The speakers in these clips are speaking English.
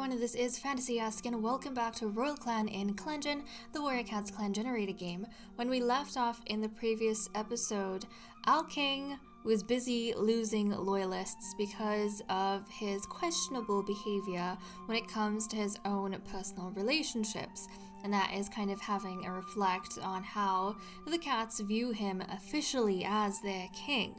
everyone, this is Fantasy-esque and welcome back to Royal Clan in ClanGen, the Warrior Cats clan generator game. When we left off in the previous episode, our king was busy losing loyalists because of his questionable behavior when it comes to his own personal relationships. And that is kind of having a reflect on how the cats view him officially as their king.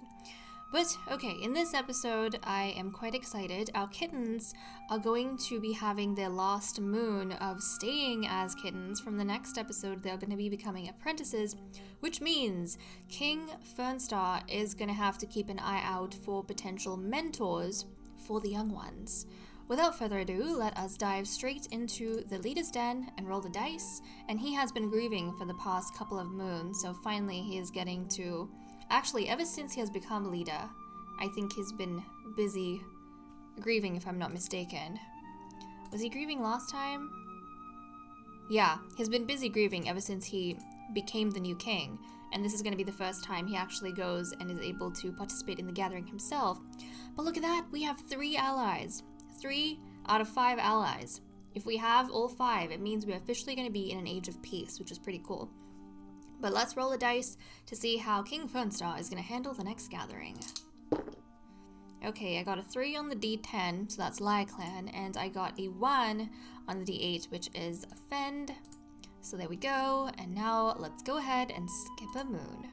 But, okay, in this episode, I am quite excited. Our kittens are going to be having their last moon of staying as kittens. From the next episode, they're going to be becoming apprentices, which means King Fernstar is going to have to keep an eye out for potential mentors for the young ones. Without further ado, let us dive straight into the leader's den and roll the dice. And he has been grieving for the past couple of moons, so finally he is getting to... Actually, ever since he has become leader, I think he's been busy grieving, if I'm not mistaken. Was he grieving last time? Yeah, he's been busy grieving ever since he became the new king, and this is going to be the first time he actually goes and is able to participate in the gathering himself. But look at that, we have 3 allies. 3 out of 5 allies. If we have all 5, it means we're officially going to be in an age of peace, which is pretty cool. But let's roll the dice to see how King Fernstar is going to handle the next gathering. Okay, I got a 3 on the D10, so that's Lie Clan, and I got a 1 on the D8, which is Offend. So there we go, and now let's go ahead and skip a moon.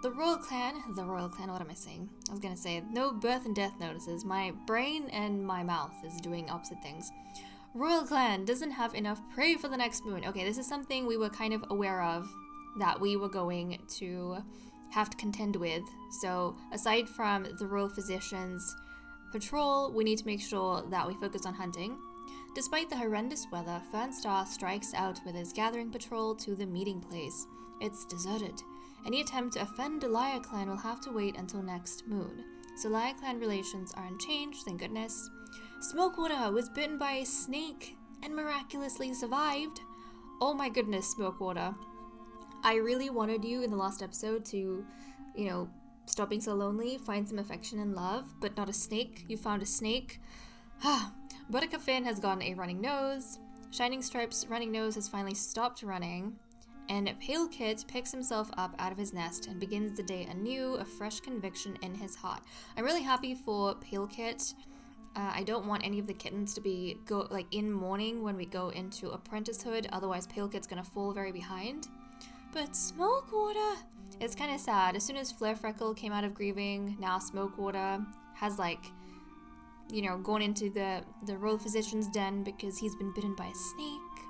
The Royal Clan, what am I saying? I was going to say, no birth and death notices. My brain and my mouth is doing opposite things. Royal Clan doesn't have enough prey for the next moon. Okay, this is something we were kind of aware of, that we were going to have to contend with. So aside from the Royal Physician's patrol, we need to make sure that we focus on hunting. Despite the horrendous weather, Fernstar strikes out with his gathering patrol to the meeting place. It's deserted. Any attempt to offend the Liar Clan will have to wait until next moon. So Liar Clan relations are unchanged, thank goodness. Smokewater was bitten by a snake and miraculously survived. Oh my goodness, Smokewater. I really wanted you in the last episode to, stop being so lonely, find some affection and love, but not a snake. You found a snake. Buttercup Finn has gotten a running nose. Shining Stripe's running nose has finally stopped running. And Pale Kit picks himself up out of his nest and begins the day anew, a fresh conviction in his heart. I'm really happy for Pale Kit. I don't want any of the kittens to be in mourning when we go into apprenticehood, otherwise Pale Kit's gonna fall very behind. But Smokewater, it's kind of sad. As soon as Flare Freckle came out of grieving, now Smokewater has gone into the Royal Physician's den because he's been bitten by a snake.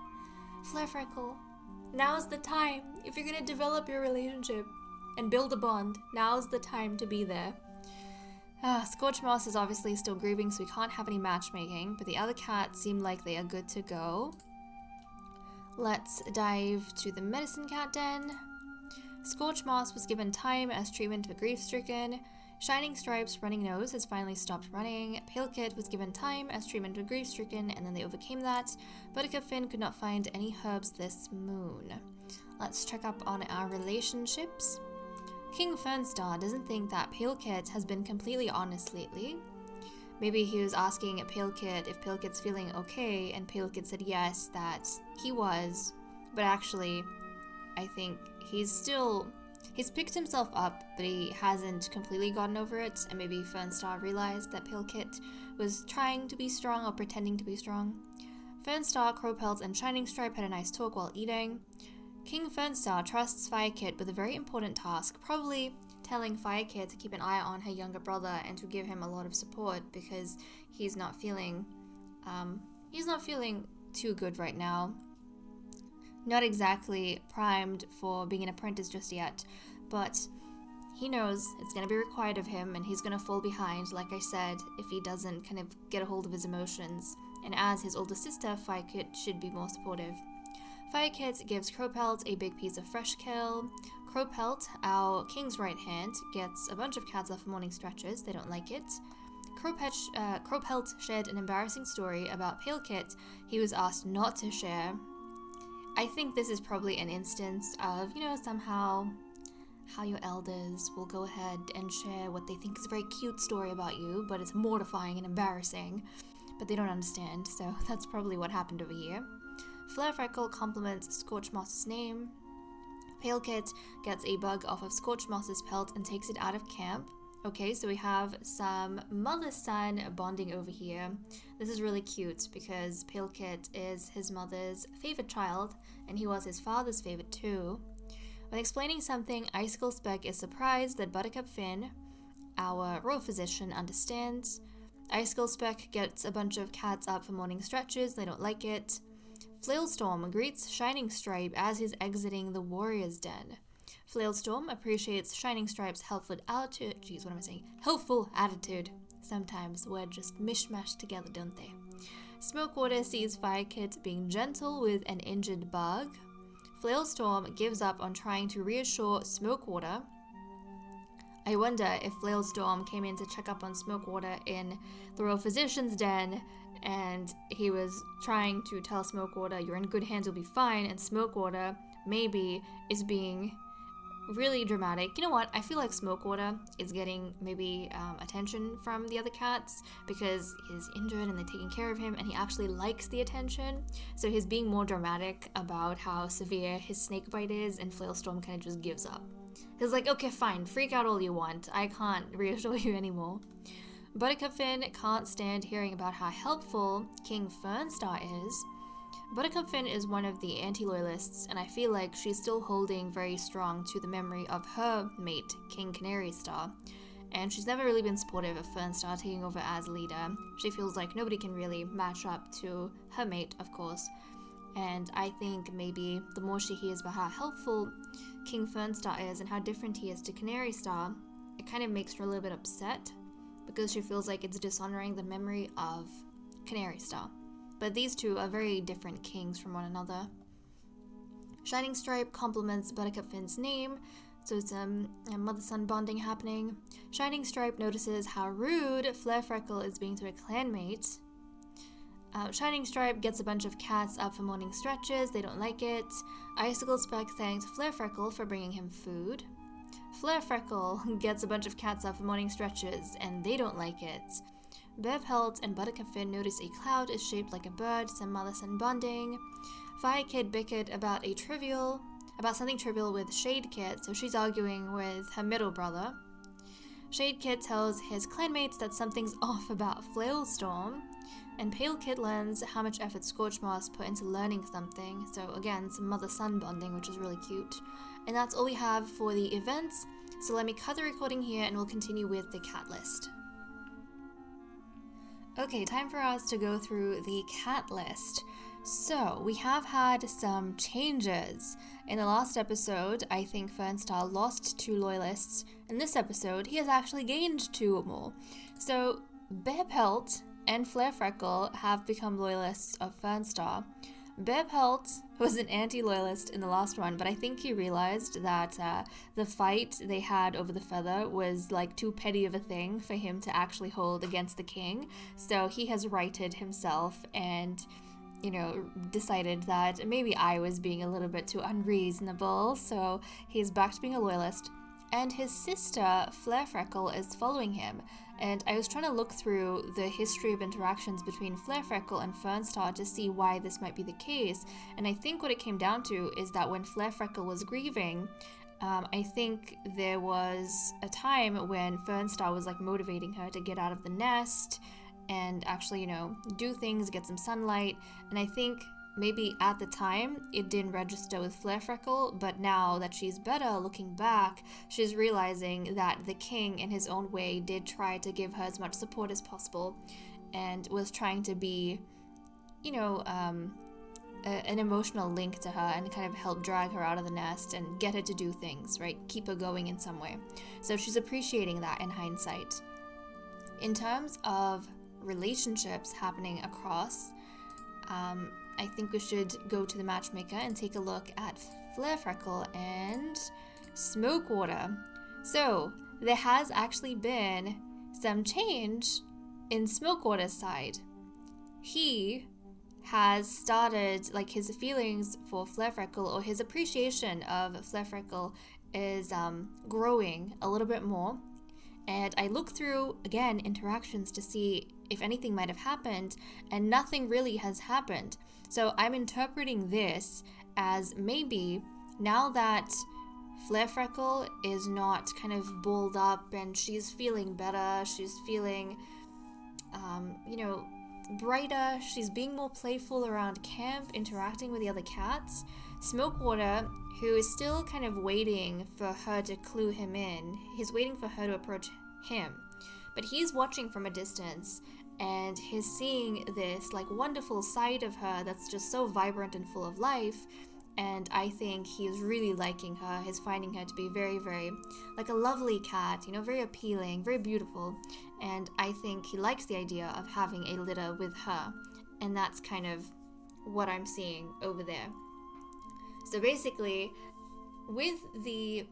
Flare Freckle, now's the time. If you're gonna develop your relationship and build a bond, now's the time to be there. Scorchmoss is obviously still grieving, so we can't have any matchmaking, but the other cats seem like they are good to go. Let's dive to the Medicine Cat Den. Scorchmoss was given time as treatment for grief-stricken. Shining Stripes' running nose has finally stopped running. Pale Kit was given time as treatment for grief-stricken, and then they overcame that. Buttercup Finn could not find any herbs this moon. Let's check up on our relationships. King Fernstar doesn't think that Pale Kit has been completely honest lately. Maybe he was asking Pale Kit if Pale Kit's feeling okay, and Pale Kit said yes, that he was. But actually, I think he's picked himself up, but he hasn't completely gotten over it, and maybe Fernstar realized that Pale Kit was trying to be strong or pretending to be strong. Fernstar, Crowpelt, and Shining Stripe had a nice talk while eating. King Fernstar trusts Fire Kit with a very important task, probably telling Fire Kit to keep an eye on her younger brother and to give him a lot of support because he's not feeling too good right now. Not exactly primed for being an apprentice just yet, but he knows it's going to be required of him and he's going to fall behind, like I said, if he doesn't kind of get a hold of his emotions. And as his older sister, Fire Kit should be more supportive. Fire Kit gives Crowpelt a big piece of fresh kale. Crowpelt, our king's right hand, gets a bunch of cats off morning stretches. They don't like it. Crowpelt shared an embarrassing story about Pale Kit he was asked not to share. I think this is probably an instance of, somehow how your elders will go ahead and share what they think is a very cute story about you, but it's mortifying and embarrassing. but they don't understand, so that's probably what happened over here. Flare Freckle compliments Scorchmoss's name. Pale Kit gets a bug off of Scorchmoss's pelt and takes it out of camp. Okay, so we have some mother-son bonding over here. This is really cute because Pale Kit is his mother's favorite child, and he was his father's favorite too. When explaining something, Icicle Speck is surprised that Buttercup Finn, our royal physician, understands. Icicle Speck gets a bunch of cats up for morning stretches, they don't like it. Flailstorm greets Shining Stripe as he's exiting the warrior's den. Flailstorm appreciates Shining Stripe's helpful attitude. Sometimes words just mishmash together, don't they? Smokewater sees Fire Kit being gentle with an injured bug. Flailstorm gives up on trying to reassure Smokewater. I wonder if Flailstorm came in to check up on Smokewater in the Royal Physician's Den, and he was trying to tell Smokewater, you're in good hands, you'll be fine, and Smokewater maybe is being really dramatic. You know what? I feel like Smokewater is getting maybe attention from the other cats because he's injured and they're taking care of him and he actually likes the attention. So he's being more dramatic about how severe his snake bite is, and Flailstorm kind of just gives up. He's like, okay, fine, freak out all you want. I can't reassure you anymore. Buttercup Finn can't stand hearing about how helpful King Fernstar is. Buttercup Finn is one of the anti-loyalists, and I feel like she's still holding very strong to the memory of her mate, King Canary Star, and she's never really been supportive of Fernstar taking over as leader. She feels like nobody can really match up to her mate, of course, and I think maybe the more she hears about how helpful King Fernstar is and how different he is to Canary Star, it kind of makes her a little bit upset, because she feels like it's dishonoring the memory of Canary Star. But these two are very different kings from one another. Shining Stripe compliments Buttercup Finn's name, so it's a mother-son bonding happening. Shining Stripe notices how rude Flare Freckle is being to a clanmate. Shining Stripe gets a bunch of cats up for morning stretches, they don't like it. Icicle Speck thanks Flare Freckle for bringing him food. Flare Freckle gets a bunch of cats up for morning stretches, and they don't like it. Bear Pelt and Buttercup Finn notice a cloud is shaped like a bird, some mother-son bonding. Fire Kid bickered about something trivial with Shade Kit, so she's arguing with her middle brother. Shade Kit tells his clanmates that something's off about Flailstorm, and Pale Kid learns how much effort Scorchmoss put into learning something, so again, some mother-son bonding, which is really cute. And that's all we have for the events, so let me cut the recording here and we'll continue with the cat list. Okay, time for us to go through the cat list. So, we have had some changes. In the last episode, I think Fernstar lost 2 loyalists. In this episode, he has actually gained 2 more. So, Bear Pelt and Flare Freckle have become loyalists of Fernstar. Bear Pelt was an anti-loyalist in the last one, but I think he realized that the fight they had over the feather was like too petty of a thing for him to actually hold against the king. So he has righted himself and, decided that maybe I was being a little bit too unreasonable. So he's back to being a loyalist. And his sister, Flare Freckle, is following him. And I was trying to look through the history of interactions between Flare Freckle and Fernstar to see why this might be the case. And I think what it came down to is that when Flare Freckle was grieving, I think there was a time when Fernstar was like motivating her to get out of the nest and actually, do things, get some sunlight. And I think maybe at the time it didn't register with Flare Freckle, but now that she's better looking back, she's realizing that the king in his own way did try to give her as much support as possible and was trying to be, an emotional link to her and kind of help drag her out of the nest and get her to do things, right? Keep her going in some way. So she's appreciating that in hindsight. In terms of relationships happening across, I think we should go to the matchmaker and take a look at Flare Freckle and Smokewater. So, there has actually been some change in Smokewater's side. He has started, his feelings for Flare Freckle, or his appreciation of Flare Freckle, is growing a little bit more. And I looked through, again, interactions to see if anything might have happened, and nothing really has happened. So I'm interpreting this as maybe now that Flare Freckle is not kind of balled up and she's feeling better, she's feeling, brighter, she's being more playful around camp, interacting with the other cats. Smokewater, who is still kind of waiting for her to clue him in, he's waiting for her to approach him, but he's watching from a distance and he's seeing this like wonderful side of her that's just so vibrant and full of life. And I think he's really liking her. He's finding her to be very, very like a lovely cat, very appealing, very beautiful. And I think he likes the idea of having a litter with her. And that's kind of what I'm seeing over there. So basically, with the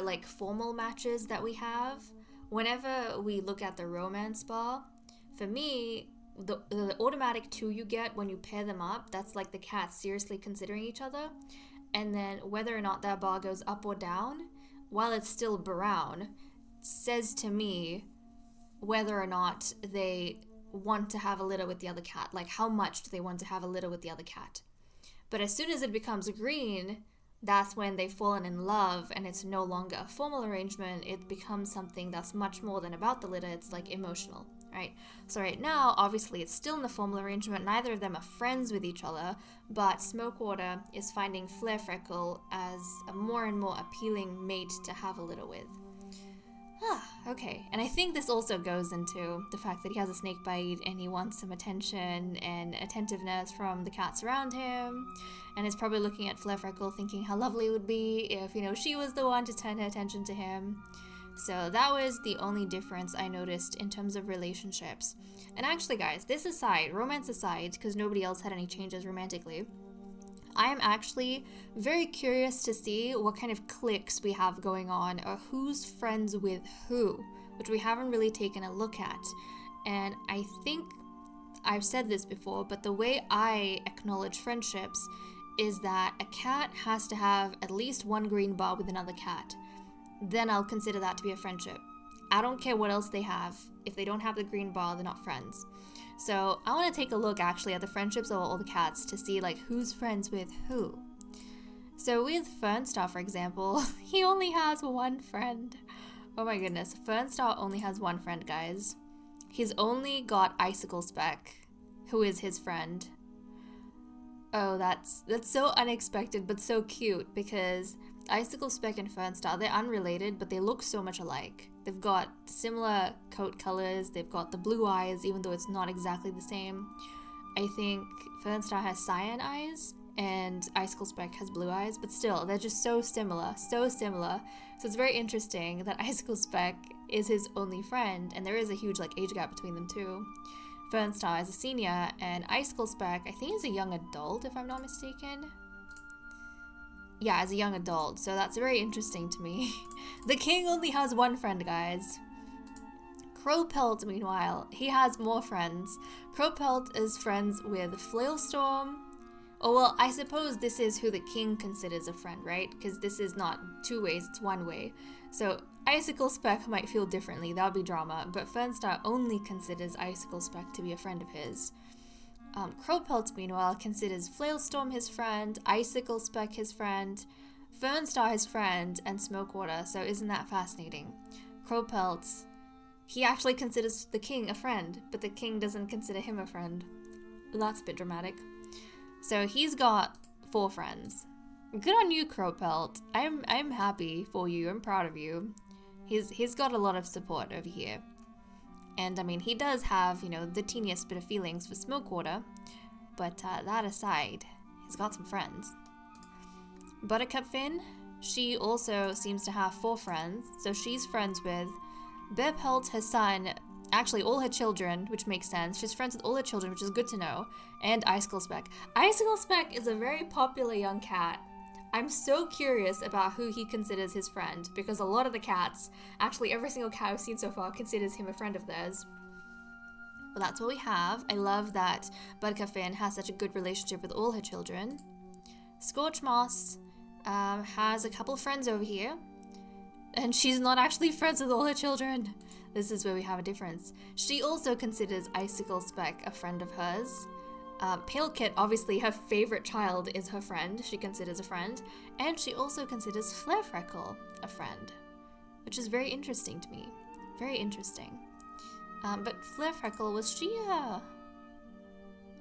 like formal matches that we have, whenever we look at the romance bar, for me, the automatic 2 you get when you pair them up, that's like the cats seriously considering each other. And then whether or not that bar goes up or down, while it's still brown, says to me whether or not they want to have a litter with the other cat. Like how much do they want to have a litter with the other cat. But as soon as it becomes green, that's when they've fallen in love and it's no longer a formal arrangement. It becomes something that's much more than about the litter. It's like emotional. Right? So right now, obviously, it's still in the formal arrangement. Neither of them are friends with each other, but Smokewater is finding Flare Freckle as a more and more appealing mate to have a litter with. Okay. And I think this also goes into the fact that he has a snake bite and he wants some attention and attentiveness from the cats around him, and is probably looking at Flare Freckle thinking how lovely it would be if, she was the one to turn her attention to him. So that was the only difference I noticed in terms of relationships. And actually, guys, this aside, romance aside, because nobody else had any changes romantically, I am actually very curious to see what kind of cliques we have going on, or who's friends with who, which we haven't really taken a look at. And I think I've said this before, but the way I acknowledge friendships is that a cat has to have at least one green bar with another cat. Then I'll consider that to be a friendship. I don't care what else they have. If they don't have the green bar, they're not friends. So I want to take a look actually at the friendships of all the cats to see like who's friends with who. So with Fernstar, for example, he only has one friend. Oh my goodness, Fernstar only has one friend, guys. He's only got Icicle Speck, who is his friend. Oh, that's so unexpected but so cute, because Icicle Speck and Fernstar, they're unrelated, but they look so much alike. They've got similar coat colors, they've got the blue eyes, even though it's not exactly the same. I think Fernstar has cyan eyes, and Icicle Speck has blue eyes, but still, they're just so similar, so similar. So it's very interesting that Icicle Speck is his only friend, and there is a huge age gap between them too. Fernstar is a senior, and Icicle Speck, I think, is a young adult, if I'm not mistaken. Yeah, as a young adult, so that's very interesting to me. The king only has one friend, guys. Crowpelt, meanwhile, he has more friends. Crowpelt is friends with Flailstorm. Oh, well, I suppose this is who the king considers a friend, right? Because this is not 2 ways, it's 1 way. So Icicle Speck might feel differently, that would be drama, but Fernstar only considers Icicle Speck to be a friend of his. Crowpelt, meanwhile, considers Flailstorm his friend, Icicle Speck his friend, Fernstar his friend, and Smokewater, so isn't that fascinating? Crowpelt, he actually considers the king a friend, but the king doesn't consider him a friend. That's a bit dramatic. So he's got 4 friends. Good on you, Crowpelt. I'm happy for you, I'm proud of you. He's got a lot of support over here. And I mean, he does have, the teeniest bit of feelings for Smokewater, but that aside, he's got some friends. Buttercup Finn, she also seems to have 4 friends, so she's friends with Bearpelt, her son, actually all her children, which makes sense. She's friends with all her children, which is good to know, and Icicle Speck. Icicle Speck is a very popular young cat. I'm so curious about who he considers his friend, because a lot of the cats, actually every single cat I've seen so far, considers him a friend of theirs. But that's what we have. I love that Buttercup Finn has such a good relationship with all her children. Scorch Moss has a couple friends over here, and she's not actually friends with all her children. This is where we have a difference. She also considers Icicle Speck a friend of hers. Pale Kit, obviously her favorite child is her friend. She considers a friend. And she also considers Flare Freckle a friend, which is very interesting to me. Very interesting. But Flare Freckle,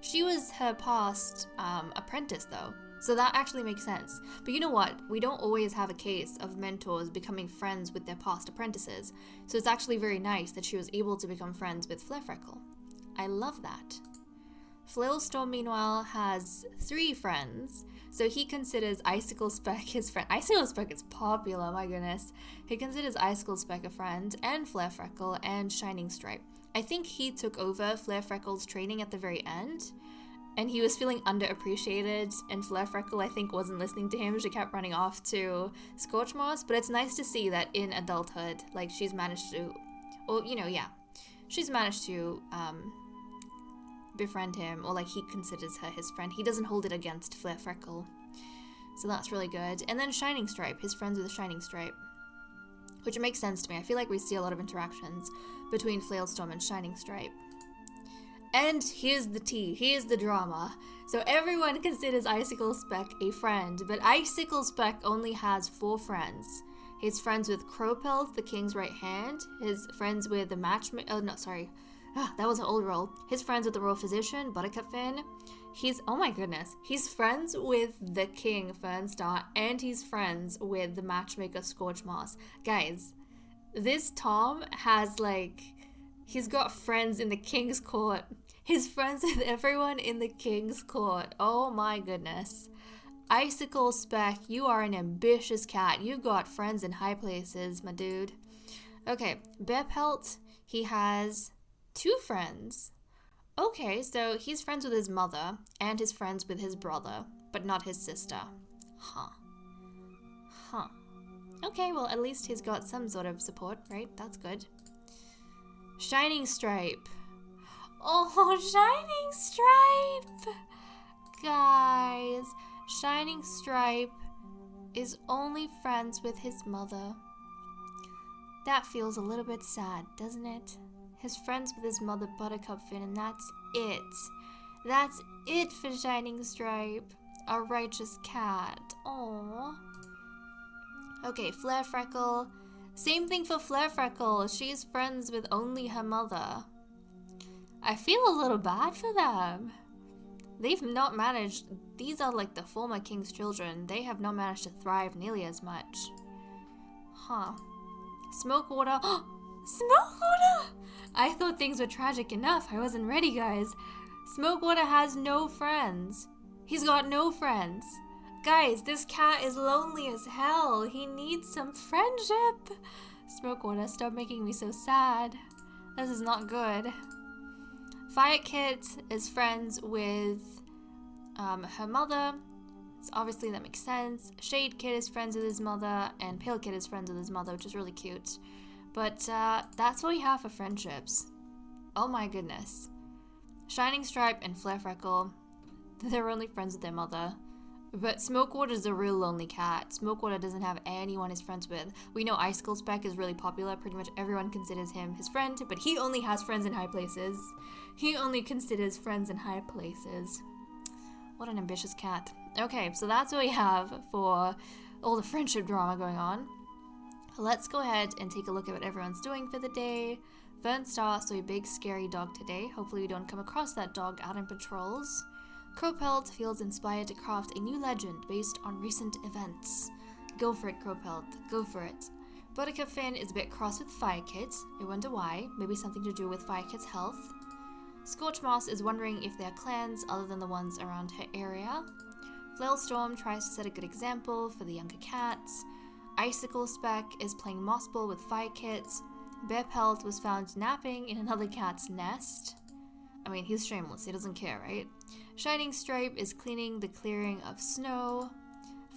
she was her past apprentice though. So that actually makes sense. But you know what? We don't always have a case of mentors becoming friends with their past apprentices. So it's actually very nice that she was able to become friends with Flare Freckle. I love that. Flailstorm, meanwhile, has 3 friends. So he considers Icicle Speck his friend. Icicle Speck is popular, my goodness. He considers Icicle Speck a friend, and Flare Freckle, and Shining Stripe. I think he took over Flare Freckle's training at the very end. And he was feeling underappreciated, and Flare Freckle, I think, wasn't listening to him. She kept running off to Scorchmoss, but it's nice to see that in adulthood, like, she's managed to, well, you know, yeah. She's managed to befriend him, or like he considers her his friend. He doesn't hold it against Flare Freckle. So that's really good. And then Shining Stripe, his friends with Shining Stripe. Which makes sense to me. I feel like we see a lot of interactions between Flailstorm and Shining Stripe. And here's the tea, here's the drama. So everyone considers Icicle Speck a friend, but Icicle Speck only has 4 friends. He's friends with Crowpelt, the king's right hand. His friends with the that was an old role. His friends with the royal physician, Buttercup Finn. Oh my goodness, he's friends with the king, Fernstar, and he's friends with the matchmaker, Scorchmoss. Guys, this Tom has he's got friends in the king's court. He's friends with everyone in the king's court. Oh my goodness. Icicle Speck, you are an ambitious cat. You've got friends in high places, my dude. Okay, Bearpelt, he has 2 friends. Okay, so he's friends with his mother, and he's friends with his brother, but not his sister. Huh. Okay, well, at least he's got some sort of support, right? That's good. Shining Stripe. Oh, Shining Stripe! Guys, Shining Stripe is only friends with his mother. That feels a little bit sad, doesn't it? His friends with his mother, Buttercup Finn, and that's it. That's it for Shining Stripe. A righteous cat. Aww. Okay, Flare Freckle. Same thing for Flare Freckle. She's friends with only her mother. I feel a little bad for them. They've not managed... These are like the former king's children. They have not managed to thrive nearly as much. Huh. Smokewater. Smokewater! I thought things were tragic enough. I wasn't ready, guys. Smokewater has no friends. He's got no friends. Guys, this cat is lonely as hell. He needs some friendship. Smokewater, stop making me so sad. This is not good. Fire Kit is friends with her mother. So obviously that makes sense. Shade Kit is friends with his mother, and Pale Kit is friends with his mother, which is really cute. But that's what we have for friendships. Oh my goodness. Shining Stripe and Flare Freckle, they're only friends with their mother. But Smokewater is a real lonely cat. Smokewater doesn't have anyone he's friends with. We know Icicle Speck is really popular. Pretty much everyone considers him his friend, but he only has friends in high places. He only considers friends in high places. What an ambitious cat. Okay, so that's what we have for all the friendship drama going on. Let's go ahead and take a look at what everyone's doing for the day. Fernstar saw a big scary dog today. Hopefully we don't come across that dog out in patrols. Crowpelt feels inspired to craft a new legend based on recent events. Go for it, Crowpelt. Go for it. Buttercup Finn is a bit cross with Fire Kit. I wonder why. Maybe something to do with Fire Kit's health. Scorchmoss is wondering if there are clans other than the ones around her area. Flailstorm tries to set a good example for the younger cats. Icicle Speck is playing Mossball with Fire Kit. Bearpelt was found napping in another cat's nest. I mean, he's shameless. He doesn't care, right? Shining Stripe is cleaning the clearing of snow.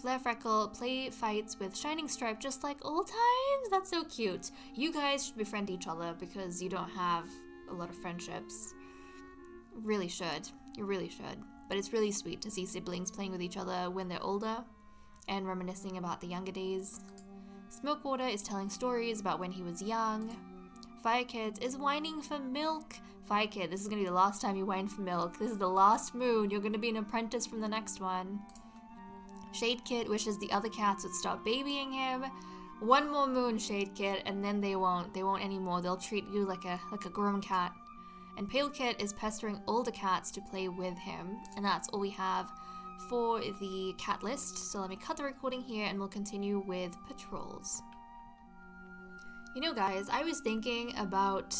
Flare Freckle play fights with Shining Stripe just like old times. That's so cute. You guys should befriend each other because you don't have a lot of friendships. Really should. You really should. But it's really sweet to see siblings playing with each other when they're older and reminiscing about the younger days. Smokewater is telling stories about when he was young. Fire Kid is whining for milk. Fire Kid, this is going to be the last time you whine for milk. This is the last moon. You're going to be an apprentice from the next one. Shade Kid wishes the other cats would stop babying him. One more moon, Shade Kid, and then they won't. They won't anymore. They'll treat you like a grown cat. And Pale Kid is pestering older cats to play with him. And that's all we have for the cat list. So let me cut the recording here and we'll continue with patrols. You know, guys, I was thinking about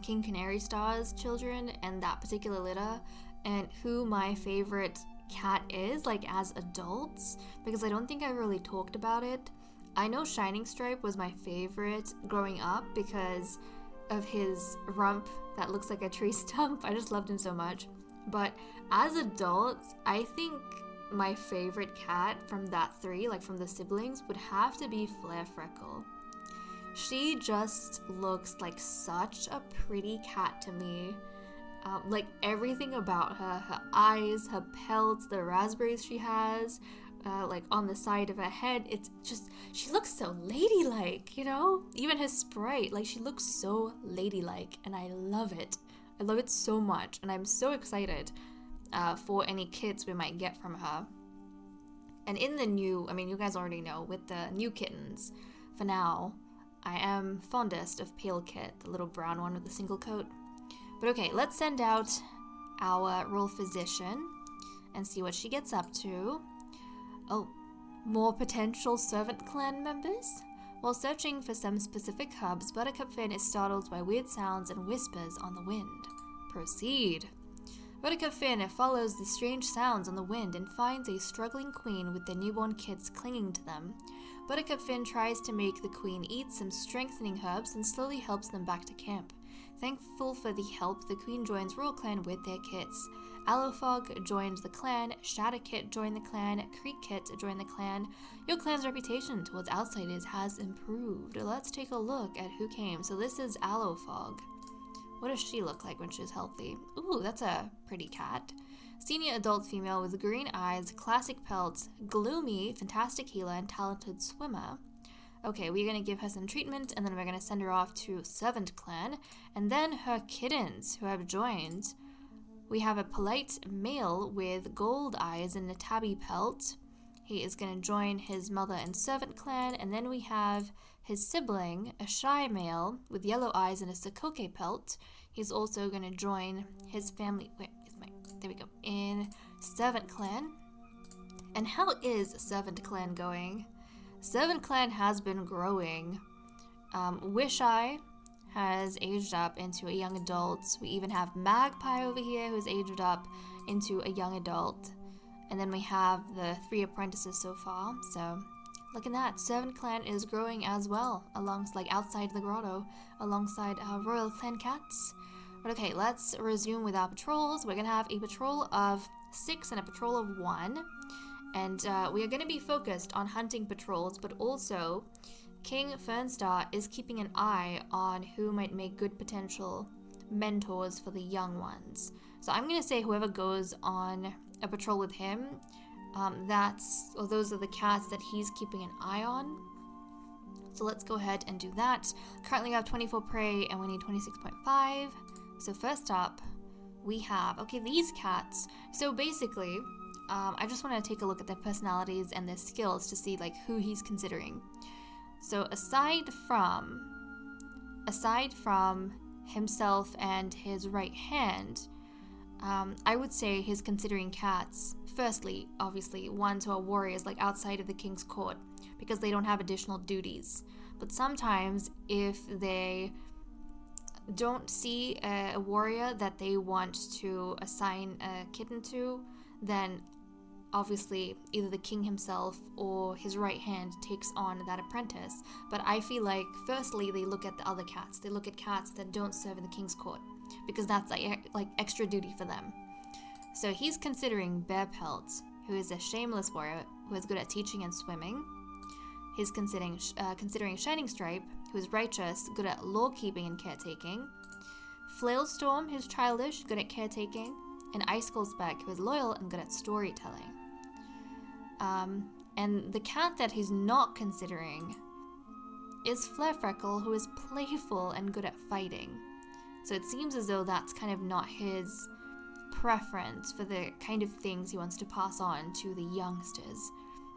King Canary Star's children and that particular litter and who my favorite cat is, like, as adults, because I don't think I really talked about it. I know Shining Stripe was my favorite growing up because of his rump that looks like a tree stump. I just loved him so much. But as adults, I think my favorite cat from that three, like from the siblings, would have to be Flare Freckle. She just looks like such a pretty cat to me. Like everything about her eyes, her pelt, the raspberries she has, like on the side of her head, it's just, she looks so ladylike, you know? Even her sprite, like she looks so ladylike and I love it. I love it so much and I'm so excited for any kits we might get from her. And in the new, I mean, you guys already know, with the new kittens, for now, I am fondest of Pale Kit, the little brown one with the single coat. But okay, let's send out our Royal Physician and see what she gets up to. Oh, more potential servant clan members? While searching for some specific hubs, Buttercup Finn is startled by weird sounds and whispers on the wind. Proceed. Buttercup Finn follows the strange sounds on the wind and finds a struggling queen with their newborn kids clinging to them. Buttercup Finn tries to make the queen eat some strengthening herbs and slowly helps them back to camp. Thankful for the help, the queen joins Royal Clan with their kits. Allowfog joined the clan, Shadow Kit joined the clan, Creek Kit joined the clan. Your clan's reputation towards outsiders has improved. Let's take a look at who came. So this is Allowfog. What does she look like when she's healthy? Ooh, that's a pretty cat. Senior adult female with green eyes, classic pelts, gloomy, fantastic healer, and talented swimmer. Okay, we're going to give her some treatment, and then we're going to send her off to Servant Clan, and then her kittens who have joined. We have a polite male with gold eyes and a tabby pelt. He is going to join his mother and Servant Clan, and then we have his sibling, a shy male with yellow eyes and a Sakoke pelt. He's also going to join his family. There we go, in Servant Clan. And how is Servant Clan going? Servant Clan has been growing. Wish Eye has aged up into a young adult. We even have Magpie over here who's aged up into a young adult. And then we have the 3 apprentices so far. So look at that. Servant Clan is growing as well, alongside, like outside the grotto, alongside our Royal Clan cats. But okay, let's resume with our patrols. We're going to have a patrol of 6 and a patrol of 1. And we are going to be focused on hunting patrols, but also King Fernstar is keeping an eye on who might make good potential mentors for the young ones. So I'm going to say whoever goes on a patrol with him, those are the cats that he's keeping an eye on. So let's go ahead and do that. Currently we have 24 prey and we need 26.5. So first up, we have, okay, these cats. So basically, I just want to take a look at their personalities and their skills to see like who he's considering. So aside from himself and his right hand, I would say he's considering cats. Firstly, obviously, ones who are warriors like outside of the king's court because they don't have additional duties. But sometimes if they don't see a warrior that they want to assign a kitten to, then obviously either the king himself or his right hand takes on that apprentice. But I feel like firstly they look at the other cats. They look at cats that don't serve in the king's court because that's like extra duty for them. So he's considering Bear Pelt, who is a shameless warrior who is good at teaching and swimming. He's considering Shining Stripe, who is righteous, good at law keeping and caretaking. Flailstorm, who's childish, good at caretaking. And Icicle Speck, who is loyal and good at storytelling. And the cat that he's not considering is Flarefreckle, who is playful and good at fighting. So it seems as though that's kind of not his preference for the kind of things he wants to pass on to the youngsters,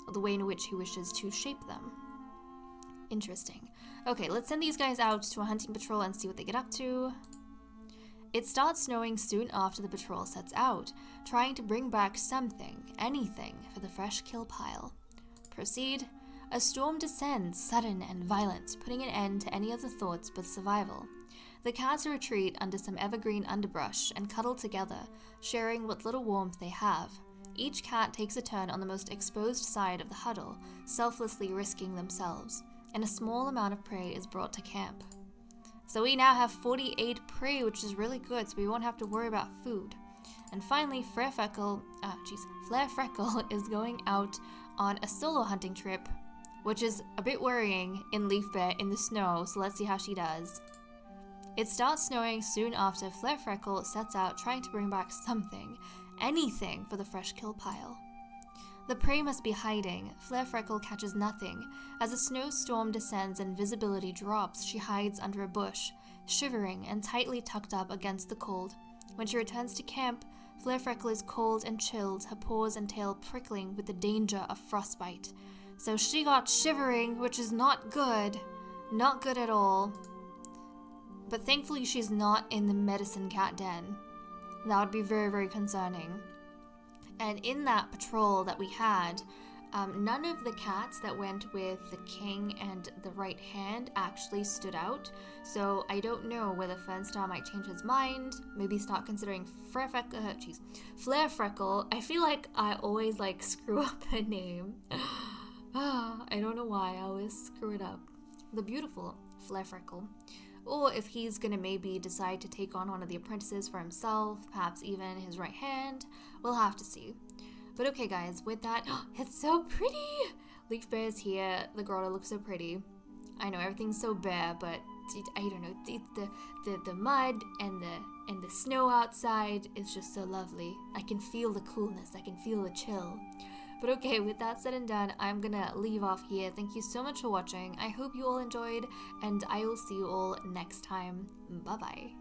or the way in which he wishes to shape them. Interesting. Okay, let's send these guys out to a hunting patrol and see what they get up to. It starts snowing soon after the patrol sets out, trying to bring back something, anything, for the fresh kill pile. Proceed. A storm descends, sudden and violent, putting an end to any other thoughts but survival. The cats retreat under some evergreen underbrush and cuddle together, sharing what little warmth they have. Each cat takes a turn on the most exposed side of the huddle, selflessly risking themselves, and a small amount of prey is brought to camp. So we now have 48 prey, which is really good, so we won't have to worry about food. And finally, Flarefreckle is going out on a solo hunting trip, which is a bit worrying in Leaf Bear in the snow, so let's see how she does. It starts snowing soon after Flarefreckle sets out trying to bring back something, anything, for the fresh kill pile. The prey must be hiding. Flarefreckle catches nothing. As a snowstorm descends and visibility drops, she hides under a bush, shivering and tightly tucked up against the cold. When she returns to camp, Flarefreckle is cold and chilled, her paws and tail prickling with the danger of frostbite. So she got shivering, which is not good. Not good at all. But thankfully she's not in the medicine cat den. That would be very, very concerning. And in that patrol that we had, none of the cats that went with the king and the right hand actually stood out. So I don't know whether Fernstar might change his mind, maybe start considering Flarefreckle. I feel like I always screw up her name. I don't know why, I always screw it up. The beautiful Flarefreckle. Or if he's gonna maybe decide to take on one of the apprentices for himself, perhaps even his right hand. We'll have to see. But okay guys, with that, it's so pretty! Leaf Bear is here, the grotto looks so pretty. I know everything's so bare, but I don't know, the mud and the snow outside is just so lovely. I can feel the coolness, I can feel the chill. But okay, with that said and done, I'm gonna leave off here. Thank you so much for watching. I hope you all enjoyed, and I will see you all next time. Bye-bye.